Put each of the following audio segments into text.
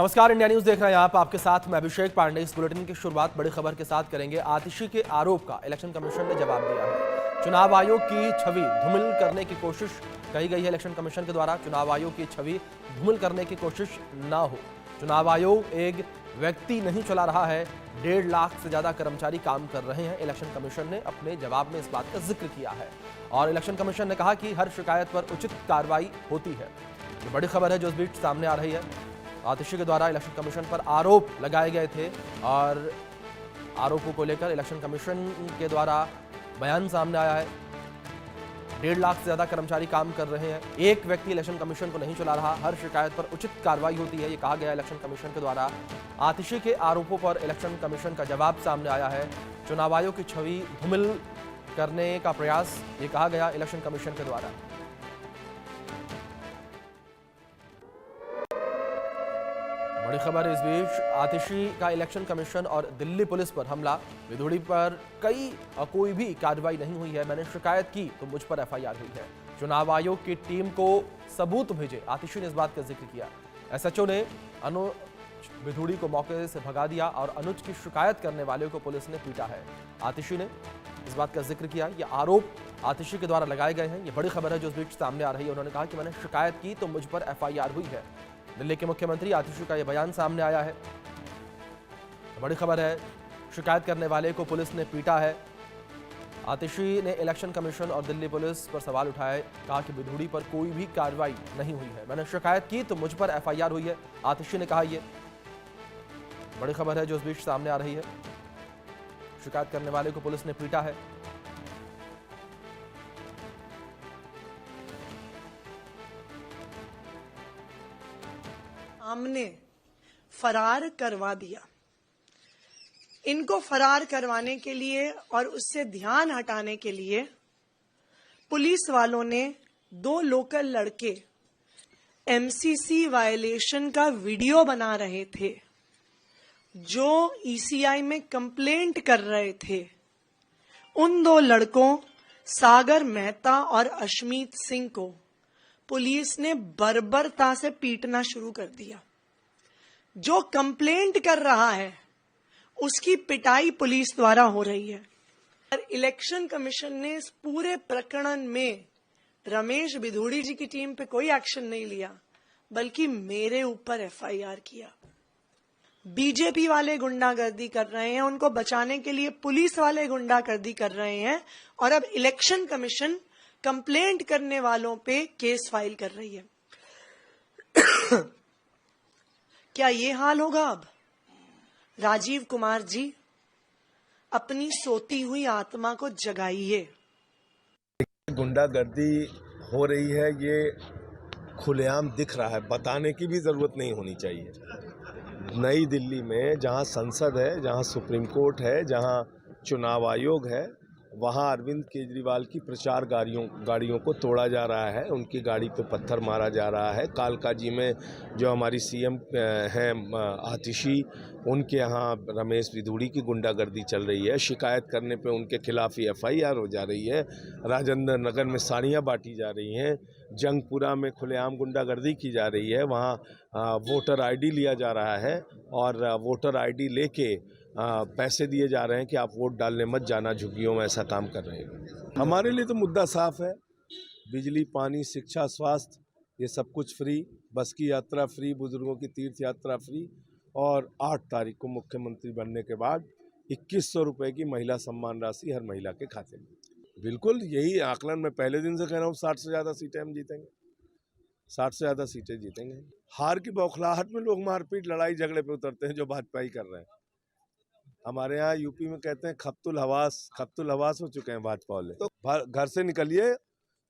नमस्कार, India news देख रहे हैं आप। आपके साथ मैं अभिषेक पांडे। इस बुलेटिन की शुरुआत बड़ी खबर के साथ करेंगे। आतिशी के आरोप का इलेक्शन कमीशन ने जवाब दिया है। चुनाव आयोग की छवि धूमिल करने की कोशिश कही गई है। इलेक्शन कमीशन के द्वारा चुनाव आयोग की छवि धूमिल करने की कोशिश ना हो। चुनाव आयोग एक व्यक्ति नहीं चला रहा है, 1.5 लाख से ज्यादा कर्मचारी काम कर रहे हैं। इलेक्शन कमीशन ने अपने जवाब में इस बात का जिक्र किया है और इलेक्शन कमीशन ने कहा कि हर शिकायत पर उचित कार्रवाई होती है। ये बड़ी खबर है जो इस बीच सामने आ रही है। आतिशी के द्वारा इलेक्शन कमीशन पर आरोप लगाए गए थे और आरोपों को लेकर इलेक्शन कमीशन के द्वारा बयान सामने आया है। 1.5 लाख से ज्यादा कर्मचारी काम कर रहे हैं, एक व्यक्ति इलेक्शन कमीशन को नहीं चला रहा, हर शिकायत पर उचित कार्रवाई होती है, ये कहा गया इलेक्शन कमीशन के द्वारा। आतिशी के आरोपों पर इलेक्शन कमीशन का जवाब सामने आया है। चुनाव आयोग की छवि धूमिल करने का प्रयास, ये कहा गया इलेक्शन कमीशन के द्वारा। बड़ी खबर इस बीच, आतिशी का इलेक्शन कमीशन और दिल्ली पुलिस पर हमला। विधुड़ी पर कोई भी कार्रवाई नहीं हुई है। मैंने शिकायत की तो मुझ पर एफआईआर हुई है। चुनाव आयोग की टीम को सबूत भेजे, आतिशी ने इस बात का जिक्र किया। एसएचओ ने अनुज विधुड़ी को मौके से भगा दिया और अनुज की शिकायत करने वाले को पुलिस ने पीटा है। आतिशी ने इस बात का जिक्र किया। ये आरोप आतिशी के द्वारा लगाए गए हैं। ये बड़ी खबर है जो इस बीच सामने आ रही है। उन्होंने कहा कि मैंने शिकायत की तो मुझ पर एफआईआर हुई है। दिल्ली के मुख्यमंत्री आतिशी का यह बयान सामने आया है। बड़ी खबर है, शिकायत करने वाले को पुलिस ने पीटा है। आतिशी ने इलेक्शन कमीशन और दिल्ली पुलिस पर सवाल उठाए, कहा कि विधुड़ी पर कोई भी कार्रवाई नहीं हुई है। मैंने शिकायत की तो मुझ पर एफआईआर हुई है, आतिशी ने कहा। यह बड़ी खबर है जो इस बीच सामने आ रही है। शिकायत करने वाले को पुलिस ने पीटा है। हमने फरार करवा दिया। इनको फरार करवाने के लिए और उससे ध्यान हटाने के लिए पुलिस वालों ने 2 लोकल लड़के एमसीसी वायलेशन का वीडियो बना रहे थे, जो ईसीआई में कंप्लेंट कर रहे थे। उन 2 लड़कों सागर मेहता और अशमीत सिंह को पुलिस ने बर्बरता से पीटना शुरू कर दिया। जो कंप्लेंट कर रहा है उसकी पिटाई पुलिस द्वारा हो रही है। और इलेक्शन कमीशन ने इस पूरे प्रकरण में रमेश बिधूड़ी जी की टीम पे कोई एक्शन नहीं लिया, बल्कि मेरे ऊपर एफआईआर किया। बीजेपी वाले गुंडागर्दी कर रहे हैं, उनको बचाने के लिए पुलिस वाले गुंडागर्दी कर रहे हैं और अब इलेक्शन कमीशन कंप्लेंट करने वालों पे केस फाइल कर रही है। क्या ये हाल होगा अब? राजीव कुमार जी, अपनी सोती हुई आत्मा को जगाइए। गुंडागर्दी हो रही है, ये खुलेआम दिख रहा है, बताने की भी जरूरत नहीं होनी चाहिए। नई दिल्ली में जहां संसद है, जहां सुप्रीम कोर्ट है, जहां चुनाव आयोग है, वहां अरविंद केजरीवाल की प्रचार गाड़ियों को तोड़ा जा रहा है, उनकी गाड़ी पे पत्थर मारा जा रहा है। कालकाजी में जो हमारी सीएम हैं आतिशी, उनके यहाँ रमेश विधुड़ी की गुंडागर्दी चल रही है। शिकायत करने पे उनके खिलाफ ही एफआईआर हो जा रही है। राजेंद्र नगर में साड़ियाँ बांटी जा रही हैं। जंगपुरा में खुलेआम गुंडागर्दी की जा रही है। वहाँ वोटर आईडी लिया जा रहा है और वोटर आईडी लेके पैसे दिए जा रहे हैं कि आप वोट डालने मत जाना, झुग्गियों में ऐसा काम कर रहे हैं। हमारे लिए तो मुद्दा साफ है। बिजली, पानी, शिक्षा, स्वास्थ्य, ये सब कुछ फ्री। बस की यात्रा फ्री, बुजुर्गों की तीर्थ यात्रा फ्री। और 8 तारीख को मुख्यमंत्री बनने के बाद 2100 रुपये की महिला सम्मान राशि हर महिला के खाते में। बिल्कुल यही आकलन मैं पहले दिन से कह रहा हूँ। 60 से ज़्यादा सीटें हम जीतेंगे, 60 से ज़्यादा सीटें जीतेंगे। हार की बौखलाहट में लोग मारपीट, लड़ाई झगड़े पे उतरते हैं, जो भाजपा ही कर रहे हैं। हमारे यहाँ यूपी में कहते हैं खप्तुल हवास हो चुके हैं भाजपा वाले। तो घर से निकलिए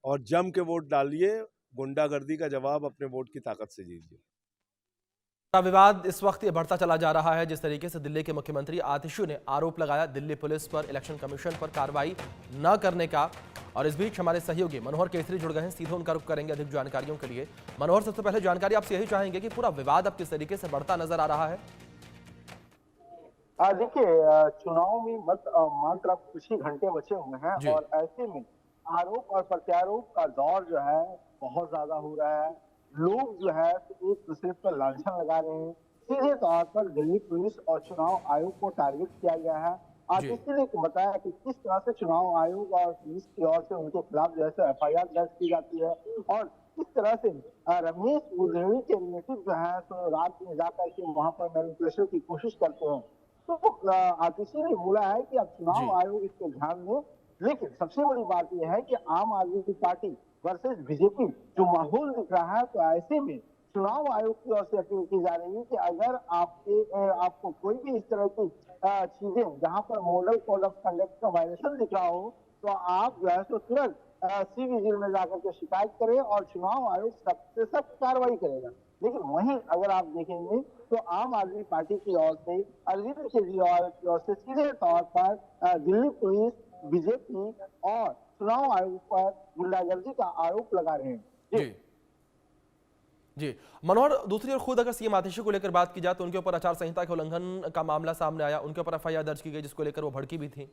और जम के वोट डालिए। गुंडागर्दी का जवाब अपने वोट की ताकत से दीजिए। विवाद इस वक्त ये बढ़ता चला जा रहा है। जिस तरीके से दिल्ली के मुख्यमंत्री आतिशी ने आरोप लगाया दिल्ली पुलिस पर, इलेक्शन कमीशन पर कार्रवाई न करने का, और इस बीच हमारे सहयोगी मनोहर केसरी जुड़ गए हैं। सीधे उनका रुख करेंगे अधिक जानकारियों के लिए। मनोहर, सबसे पहले जानकारी आपसे यही चाहेंगे कि पूरा विवाद अब किस तरीके से बढ़ता नजर आ रहा है? देखिए, चुनाव में मात्र अब कुछ ही घंटे बचे हुए हैं और ऐसे में आरोप और प्रत्यारोप का दौर जो है बहुत ज्यादा हो रहा है। लोग जो है एक दूसरे पर लांछन लगा रहे हैं, सीधे तौर पर दिल्ली पुलिस और चुनाव आयोग को टारगेट किया गया है। आतिशी ने बताया कि किस तरह से चुनाव आयोग और पुलिस की ओर से उनके खिलाफ जो है एफआईआर दर्ज की जाती है और किस तरह से रमेश उधेड़ी के रिलेटिव जो है तो रात में जाकर के वहां पर मैनिपुलेशन की कोशिश करते हैं। तो आतिशी ने बोला है कि अब चुनाव आयोग इसको ध्यान दे, लेकिन सबसे बड़ी बात यह है कि आम आदमी पार्टी वर्सेस बीजेपी जो माहौल दिख रहा है, तो ऐसे में चुनाव आयोग की ओर से अपील की जा रही है कि अगर आपको कोई भी इस तरह की चीजें जहां पर मॉडल कोड ऑफ कंडक्ट का वायलेशन दिख रहा हो, तो आप जो है तो तुरंत सी विजिल में जाकर के शिकायत करें और चुनाव आयोग सबसे सख्त कार्रवाई करेगा। लेकिन वहीं अगर आप देखेंगे तो आम आदमी पार्टी की ओर से अरविंद केजरीवाल की ओर से सीधे तौर पर दिल्ली पुलिस, बीजेपी और चुनाव आयोग पर गुंडागर्दी का आरोप लगा रहे हैं। जी मनोहर, दूसरी ओर खुद अगर सीएम आतिशी को लेकर बात की जाए तो उनके ऊपर आचार संहिता के उल्लंघन का मामला सामने आया, उनके ऊपर एफआईआर दर्ज की गई जिसको लेकर वो भड़की भी थी।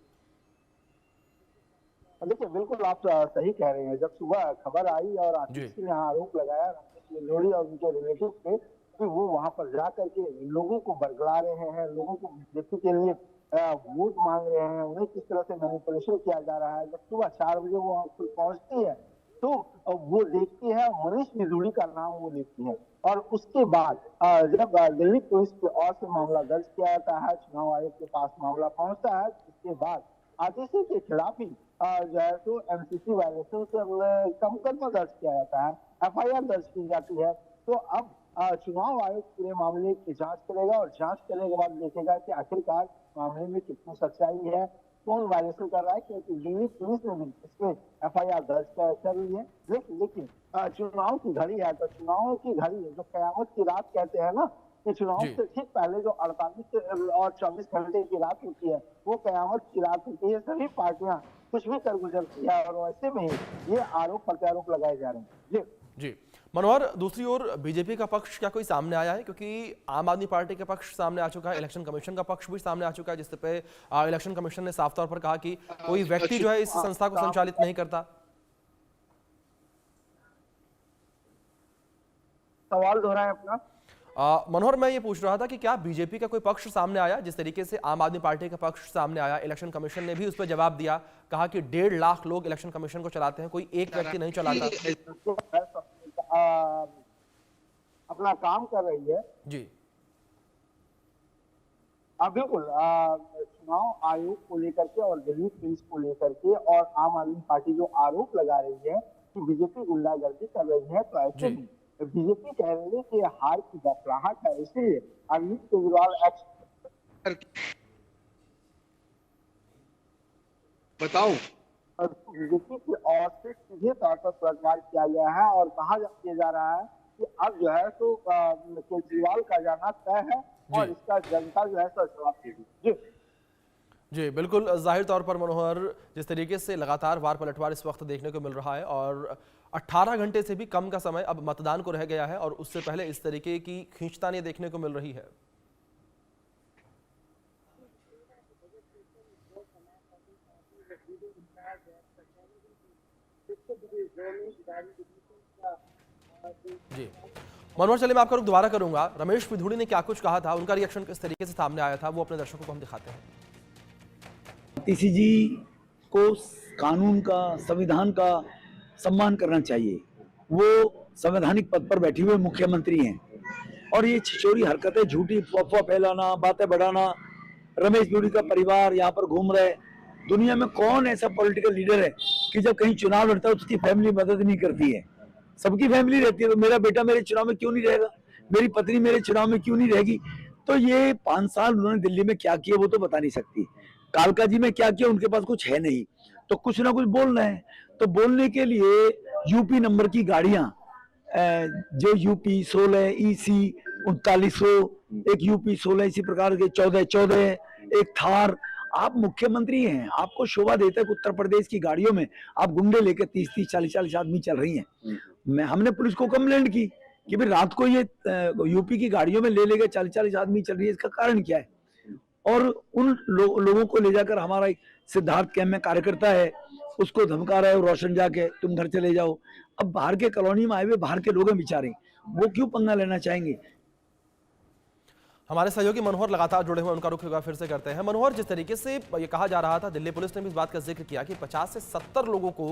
देखिए, बिल्कुल आप सही कह रहे हैं। जब सुबह खबर आई और आतिशी ने आरोप लगाया रमेश उधेड़ी और उनके रिलेटिव पे कि वो वहां पर जाकर के लोगों को बरगला रहे हैं, लोगों को बीजेपी के लिए वोट मांग रहे हैं, उन्हें किस तरह से मैनिपुलेशन किया जा रहा है। जब सुबह 4 बजे वो पहुंचती है तो वो देखती है, मनीष सिसोदिया का नाम वो देखती है और उसके बाद जब दिल्ली पुलिस की ओर से मामला दर्ज किया जाता है, चुनाव आयोग के पास मामला पहुंचता है, इसके बाद आतिशी के खिलाफ ही जो है तो एमसीसी वायलेशन से मुकदमा दर्ज किया जाता है, एफआईआर दर्ज की जाती है। तो अब चुनाव आयोग पूरे मामले की जांच करेगा और जांच करने के बाद देखेगा कि आखिरकार मामले में कितनी सच्चाई है, कौन वायलेशन कर रहा है, क्योंकि दिल्ली पुलिस ने भी इसमें एफआईआर दर्ज कर रही है। लेकिन चुनाव की घड़ी है, तो चुनाव की घड़ी जो कयामत की रात कहते हैं ना, कि चुनाव से ठीक पहले जो 48 और 24 घंटे की रात होती है वो कयामत की रात होती है। सभी पार्टियां कुछ भी कर गुजरती है और ऐसे में ही ये आरोप प्रत्यारोप लगाए जा रहे हैं। जी मनोहर, दूसरी ओर बीजेपी का पक्ष क्या कोई सामने आया है? क्योंकि आम आदमी पार्टी का पक्ष सामने आ चुका है, इलेक्शन कमीशन का पक्ष भी सामने आ चुका है, जिस पे इलेक्शन कमीशन ने साफ तौर पर कहा कि कोई व्यक्ति जो है इस संस्था को संचालित नहीं करता। सवाल दोहराएं अपना। मनोहर, मैं ये पूछ रहा था कि क्या बीजेपी का कोई पक्ष सामने आया? जिस तरीके से आम आदमी पार्टी का पक्ष सामने आया, इलेक्शन कमीशन ने भी उस पर जवाब दिया, कहा कि 1.5 लाख लोग इलेक्शन कमीशन को चलाते हैं, कोई एक व्यक्ति नहीं चलाता। अपना काम कर रही है जी। बिल्कुल, चुनाव आयोग को लेकर के और दिल्ली पुलिस को लेकर के और आम आदमी पार्टी जो आरोप लगा रही है कि बीजेपी गुंडागर्दी कर रही है, तो ऐसे में बीजेपी कह रही है कि हार की बौखलाहट है, इसलिए अरविंद केजरीवाल बताओ बीजेपी की ओर से सीधे तौर पर पलटवार किया गया है और कहा जा रहा है कि अब जो है तो केजरीवाल का जाना तय है और इसका जनता जो है जवाब देगी। जी बिल्कुल, जाहिर तौर पर मनोहर, जिस तरीके से लगातार वार पलटवार इस वक्त देखने को मिल रहा है और 18 घंटे से भी कम का समय अब मतदान को रह गया है और उससे पहले इस तरीके की खींचतानी देखने को मिल रही है। जी मनोहर, चलिए मैं आपका रुख दोबारा करूंगा। रमेश पिधूड़ी ने क्या कुछ कहा था, उनका रिएक्शन किस तरीके से सामने आया था, वो अपने दर्शकों को हम दिखाते हैं। आतिशी जी को कानून का, संविधान का सम्मान करना चाहिए। वो संवैधानिक पद पर बैठे हुए मुख्यमंत्री हैं और ये छिछोरी हरकतें, झूठी अफवाह फैलाना, बातें बढ़ाना, रमेश पिधूड़ी का परिवार यहाँ पर घूम रहे। दुनिया में कौन ऐसा पॉलिटिकल लीडर है कि जब कहीं चुनाव लड़ता है तो उसकी फैमिली मदद नहीं करती है? सबकी फैमिली रहती है। तो मेरा बेटा मेरे चुनाव में क्यों नहीं रहेगा, मेरी पत्नी मेरे चुनाव में क्यों नहीं रहेगी? तो ये 5 साल उन्होंने दिल्ली में क्या किया वो तो बता नहीं सकती। कालका जी में क्या किया, उनके पास कुछ है नहीं, तो कुछ ना कुछ बोलना है। तो बोलने के लिए यूपी नंबर की गाड़ियां, जो यूपी 16 EC 3900, एक यूपी 16 इसी प्रकार के 14, एक थार। आप मुख्यमंत्री हैं, आपको शोभा देता है कि उत्तर प्रदेश की गाड़ियों में आप गुंडे लेकर 30-30, 40-40 आदमी चल रही हैं। हमने पुलिस को कंप्लेंट की कि भाई रात को ये यूपी की गाड़ियों में ले लेकर 40-40 आदमी चल रही है, इसका कारण क्या है? और उन लोगों को ले जाकर हमारा एक सिद्धार्थ कैंप में कार्यकर्ता है, उसको धमका रहा है रोशन जाके, तुम घर चले जाओ। अब बाहर के कॉलोनी में आए हुए बाहर के लोग हैं बेचारे, वो क्यों पंगा लेना चाहेंगे? हमारे सहयोगी मनोहर लगातार जुड़े हुए, उनका रुख एक बार फिर से करते हैं। मनोहर, जिस तरीके से ये कहा जा रहा था, दिल्ली पुलिस ने भी इस बात का जिक्र किया कि 50 से 70 लोगों को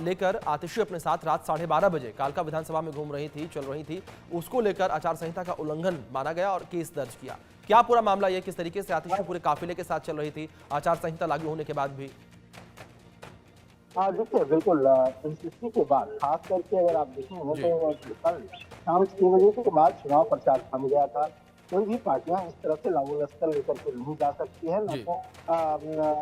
लेकर आतिशी अपने साथ रात 12:30 बजे कालका विधानसभा में घूम रही थी, चल रही थी, उसको लेकर आचार संहिता का उल्लंघन माना गया और केस दर्ज किया। क्या पूरा मामला ये, किस तरीके से आतिशी पूरे काफिले के साथ चल रही थी आचार संहिता लागू होने के बाद भी? हाँ देखिए, बिल्कुल एनसीसी के बाद खास करके अगर आप देखेंगे तो कल शाम 6 बजे के बाद चुनाव प्रचार थम गया था। कोई भी पार्टियां इस तरह से लाओ लश्कर लेकर के नहीं जा सकती है, न तो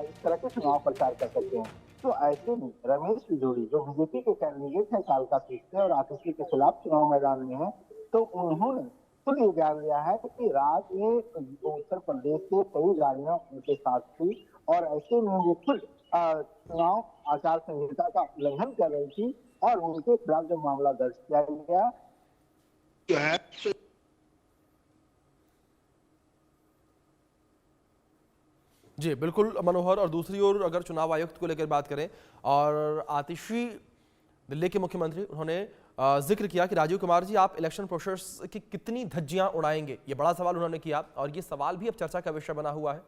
इस तरह के चुनाव प्रचार कर सकते हैं। तो ऐसे में रमेश बिधूड़ी जो बीजेपी के कैंडिडेट है कालका सीट से और आतिशी के खिलाफ चुनाव मैदान में है, तो उन्होंने खुद ये जान लिया है कि रात में उत्तर प्रदेश से कई गाड़ियां उनके साथ थी और ऐसे में वो खुद चुनाव आचार संहिता का उल्लंघन कर रही थी और उनके खिलाफ जो मामला दर्ज किया गया जो है। जी बिल्कुल मनोहर, और दूसरी ओर अगर चुनाव आयुक्त को लेकर बात करें, और आतिशी दिल्ली के मुख्यमंत्री, उन्होंने जिक्र किया कि राजीव कुमार जी, आप इलेक्शन प्रोसेस की कितनी धज्जियां उड़ाएंगे, ये बड़ा सवाल उन्होंने किया और ये सवाल भी अब चर्चा का विषय बना हुआ है।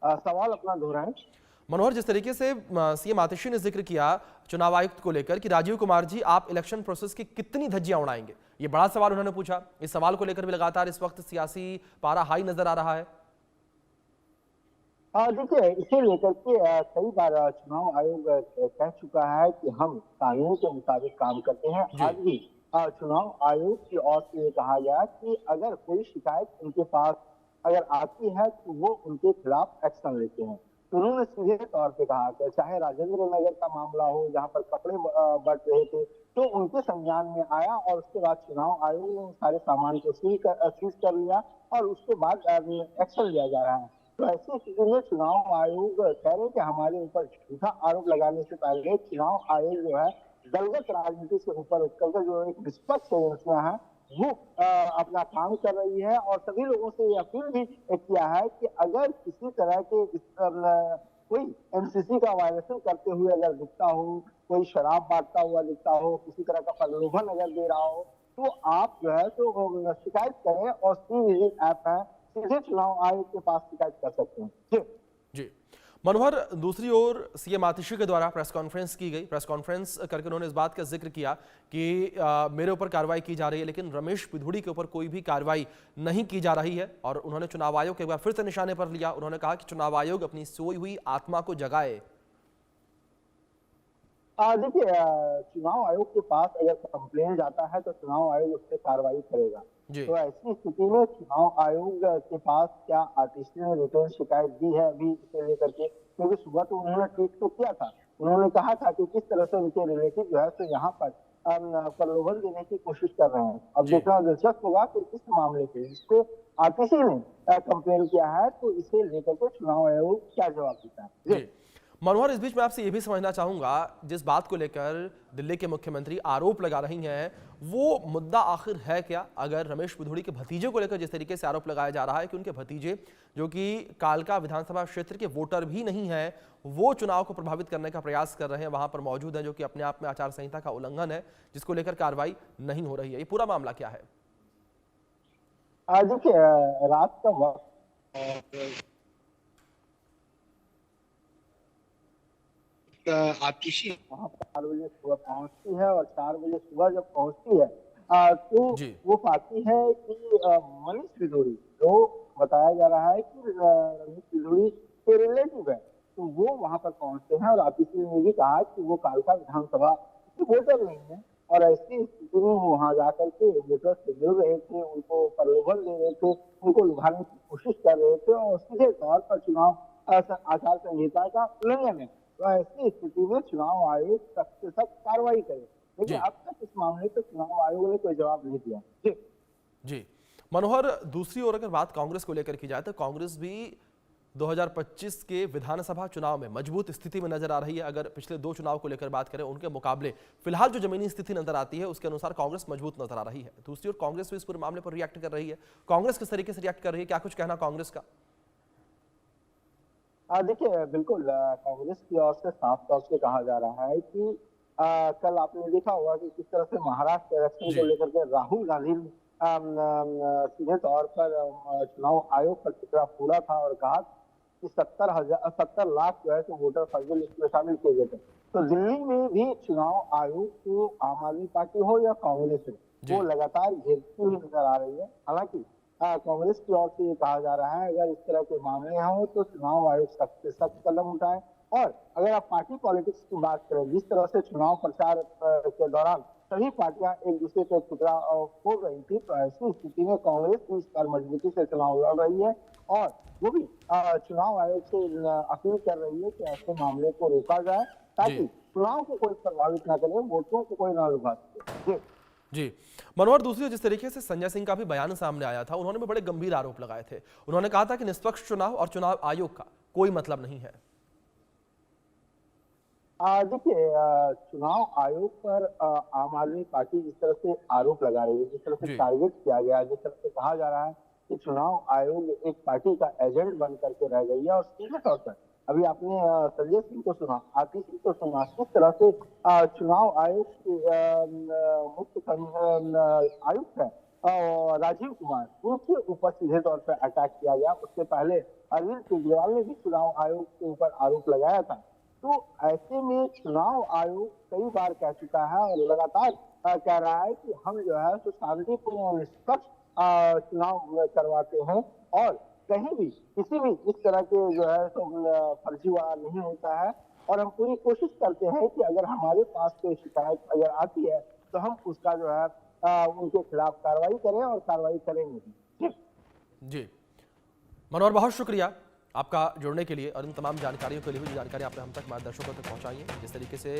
सवाल अपना दोहराएं मनोहर। जिस तरीके से सीएम आतिशी ने जिक्र किया चुनाव आयुक्त को लेकर कि राजीव कुमार जी, आप इलेक्शन प्रोसेस की कितनी धज्जियां उड़ाएंगे, ये बड़ा सवाल उन्होंने पूछा। इस सवाल को लेकर भी लगातार इस वक्त सियासी पारा हाई नजर आ रहा है। देखिए, इसे लेकर के कई बार चुनाव आयोग कह चुका है कि हम कानून के मुताबिक काम करते हैं। आज भी चुनाव आयोग की ओर से कहा गया कि अगर कोई शिकायत उनके पास अगर आती है तो वो उनके खिलाफ एक्शन लेते हैं। तो उन्होंने सीधे तौर पे कहा कि चाहे राजेंद्र नगर का मामला हो जहां पर कपड़े बट रहे थे, तो उनके संज्ञान में आया और उसके बाद चुनाव आयोग ने सारे सामान को सीज कर लिया और उसके बाद एक्शन लिया जा रहा है। तो ऐसी स्थिति में चुनाव आयोग कह रहे हैं कि हमारे ऊपर झूठा आरोप लगाने से पहले चुनाव आयोग जो है दलगत राजनीति से ऊपर उठकर जो एक निष्पक्ष एजेंसियां है वो अपना काम कर रही है और सभी लोगों से ये अपील भी किया है कि अगर किसी तरह के कोई एनसीसी का वायलेशन करते हुए अगर दिखता हो, कोई शराब बांटता हुआ दिखता हो, किसी तरह का प्रलोभन अगर दे रहा हो, तो आप जो है तो शिकायत करें और सी-विजिल ऐप है, सीधे चुनाव आयोग के पास शिकायत कर सकते हैं। जी मनोहर, दूसरी ओर सीएम आतिशी के द्वारा प्रेस कॉन्फ्रेंस की गई। प्रेस कॉन्फ्रेंस करके उन्होंने इस बात का जिक्र किया कि मेरे ऊपर कार्रवाई की जा रही है, लेकिन रमेश बिधूड़ी के ऊपर कोई भी कार्रवाई नहीं की जा रही है। और उन्होंने चुनाव आयोग एक बार फिर से निशाने पर लिया। उन्होंने कहा कि चुनाव आयोग अपनी सोई हुई आत्मा को जगाए। देखिए, चुनाव आयोग के पास अगर कंप्लेन जाता है तो चुनाव आयोग उस पर कार्रवाई करेगा। तो ऐसी स्थिति में चुनाव आयोग के पास क्या आतिशी ने रिटर्न शिकायत दी है अभी इसे लेकर के? क्योंकि सुबह तो उन्होंने ट्वीट तो किया था, उन्होंने कहा था कि किस तरह से उनके रिलेटिव जो है तो यहाँ पर प्रलोभन देने की कोशिश कर रहे हैं। अब देखना दिलचस्प होगा कि किस मामले पे जिसको आतिशी ने कंप्लेन किया है तो इसे लेकर के चुनाव आयोग क्या जवाब देता है। मनोहर, इस बीच में आपसे ये भी समझना चाहूंगा, जिस बात को लेकर दिल्ली के मुख्यमंत्री आरोप लगा रही हैं, वो मुद्दा आखिर है क्या? अगर रमेश बिधूड़ी के भतीजे को लेकर जिस तरीके से आरोप लगाया जा रहा है कि उनके भतीजे, जो कि कालका विधानसभा क्षेत्र के वोटर भी नहीं है, वो चुनाव को प्रभावित करने का प्रयास कर रहे हैं, वहां पर मौजूद है, जो कि अपने आप में आचार संहिता का उल्लंघन है, जिसको लेकर कार्रवाई नहीं हो रही है, ये पूरा मामला क्या है? देखिए, रात का वक्त आतिशी वहाँ 4 बजे सुबह पहुँचती है और 4 बजे सुबह जब पहुँचती है तो वो पाती है कि मनीष बिधूड़ी, जो बताया जा रहा है कि रमेश बिधूड़ी के रिलेटिव है, तो वो वहाँ पर पहुँचते हैं और आतिशी ने भी कहा कि वो कालका विधानसभा के वोटर नहीं है और ऐसी स्थिति में वो वहाँ जाकर के वोटर से मिल रहे थे, उनको प्रलोभन दे रहे थे, उनको लुभाने की कोशिश कर रहे थे और सीधे तौर पर चुनाव आचार संहिता का उल्लंघन है। तो ऐसी स्थिति में चुनाव आयोग सख्त से सख्त कार्रवाई करे, लेकिन अब तक इस मामले पर चुनाव आयोग ने कोई जवाब नहीं दिया। जी मनोहर, दूसरी ओर अगर बात कांग्रेस को लेकर की जाए तो कांग्रेस भी 2025 के विधानसभा चुनाव में मजबूत स्थिति में नजर आ रही है। अगर पिछले 2 चुनाव को लेकर बात करें, उनके मुकाबले फिलहाल जो जमीनी स्थिति नजर आती है उसके अनुसार कांग्रेस मजबूत नजर आ रही है। दूसरी ओर कांग्रेस भी इस पूरे मामले पर रिएक्ट कर रही है। कांग्रेस किस तरीके से रिएक्ट कर रही है, क्या कुछ कहना कांग्रेस का? देखिए, बिल्कुल कांग्रेस की ओर से साफ तौर से कहा जा रहा है कि कल आपने देखा होगा कि किस तरह से महाराष्ट्र इलेक्शन को लेकर के राहुल गांधी ने सीधे तौर पर चुनाव आयोग पर टिकरा फोड़ा था और कहा कि 70 लाख जो है तो वोटर फर्जी लिस्ट में शामिल किए गए थे। तो दिल्ली में भी चुनाव आयोग को आम आदमी पार्टी हो या कांग्रेस हो, वो लगातार घेरती हुई नजर आ रही है। हालांकि कांग्रेस की ओर से ये कहा जा रहा है अगर इस तरह के मामले हों तो चुनाव आयोग सख्त से सख्त कदम उठाए। और अगर आप पार्टी पॉलिटिक्स की बात करें, जिस तरह से चुनाव प्रचार के दौरान सभी पार्टियां एक दूसरे को टुकड़ा फोड़ रही थी, तो ऐसी स्थिति में कांग्रेस भी इस बार मजबूती से चुनाव लड़ रही है और वो भी चुनाव आयोग से अपील कर रही है कि ऐसे मामले को रोका जाए ताकि चुनाव को कोई प्रभावित ना करे, वोटों को कोई ना लुभा सके। जी मनोहर, दूसरी जिस तरीके से संजय सिंह का भी बयान सामने आया था, उन्होंने भी बड़े गंभीर आरोप लगाए थे। उन्होंने कहा था कि निष्पक्ष चुनाव और चुनाव आयोग का कोई मतलब नहीं है। देखिए, चुनाव आयोग पर आम आदमी पार्टी जिस तरह से आरोप लगा रही है, जिस तरह से टारगेट किया गया, जिस तरह से कहा जा रहा है कि चुनाव आयोग एक पार्टी का एजेंट बन करके रह गई है और सीधे तौर पर अभी आपने संजय सिंह को सुना, आतिशी को सुना, किस तरह से चुनाव आयोग के मुख्य आयुक्त है राजीव कुमार, उनके ऊपर सीधे तौर पर अटैक किया गया। उससे पहले अरविंद केजरीवाल ने भी चुनाव आयोग के ऊपर आरोप लगाया था। तो ऐसे में चुनाव आयोग कई बार कह चुका है और लगातार कह रहा है कि हम जो है तो शांतिपूर्ण और निष्पक्ष चुनाव करवाते हैं और कहीं भी किसी भी इस तरह के जो है तो फर्जीवाड़ा नहीं होता है। और हम पूरी कोशिश करते हैं कि अगर हमारे पास कोई शिकायत अगर आती है तो हम उसका जो है उनके खिलाफ कार्रवाई करें और कार्रवाई करेंगे। जी मनोहर, बहुत शुक्रिया आपका जुड़ने के लिए और इन तमाम जानकारियों के लिए भी, जो जानकारी आपने हम तक हमारे दर्शकों तक पहुंचाई है। जिस तरीके से